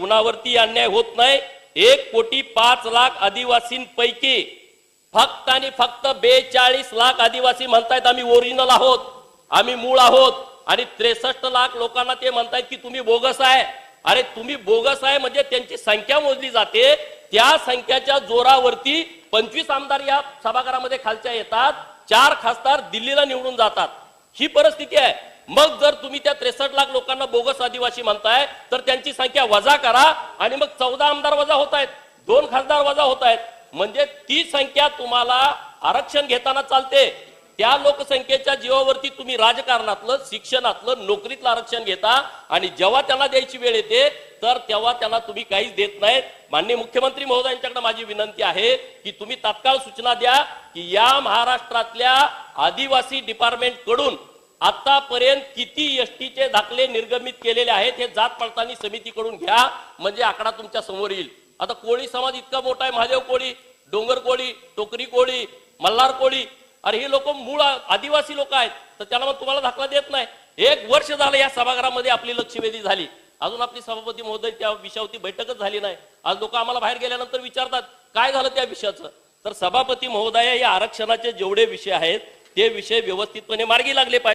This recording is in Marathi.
कुणावरती अन्याय होत नाही। 1,05,00,000 आदिवासींपैकी फक्त आणि फक्त 42 लाख आदिवासी म्हणतायत आम्ही ओरिजिनल आहोत, आम्ही मूळ आहोत, आणि 63 लाख लोकांना ते म्हणतायत की तुम्ही बोगस आहे। अरे तुम्ही बोगस आहे म्हणजे त्यांची संख्या मोजली जाते, त्या संख्याच्या जोरावरती 25 आमदार या सभागृहामध्ये खालच्या येतात, 4 खासदार दिल्लीला निवडून जातात। ही परिस्थिती आहे। मग जर तुम्ही त्या 63 लाख लोकांना बोगस आदिवासी म्हणताय तर त्यांची संख्या वजा करा आणि मग 14 आमदार वजा होत आहेत, 2 खासदार वजा होत आहेत, म्हणजे ती संख्या तुम्हाला आरक्षण घेताना चालते। त्या लोकसंख्येच्या जीवावरती तुम्ही राजकारणातलं, शिक्षणातलं, नोकरीतलं आरक्षण घेता आणि जेव्हा त्यांना द्यायची वेळ येते तर तेव्हा त्यांना तुम्ही काहीच देत नाहीत। माननीय मुख्यमंत्री महोदयांच्याकडे माझी विनंती आहे की तुम्ही तात्काळ सूचना द्या की या महाराष्ट्रातल्या आदिवासी डिपार्टमेंट कडून आतापर्यंत किती एसटीचे दाखले निर्गमित केलेले आहेत हे जात पडताळणी समितीकडून घ्या, म्हणजे आकडा तुमच्या समोर येईल। आता कोळी समाज इतका मोठा आहे, महादेव कोळी, डोंगर कोळी, टोकरी कोळी, मल्हार कोळी, अरे हे लोक मूळ आदिवासी लोक आहेत, तर त्याला मग तुम्हाला दाखला देत नाही। 1 वर्ष झालं या सभागृहामध्ये आपली लक्षवेधी झाली, अजून आपली सभापती महोदय त्या विषयावरती बैठकच झाली नाही। आज लोक आम्हाला बाहेर गेल्यानंतर विचारतात काय झालं त्या विषयाचं, तर सभापती महोदय या आरक्षणाचे जेवढे विषय आहेत ते विषय व्यवस्थितपणे मार्गी लागले पाहिजे।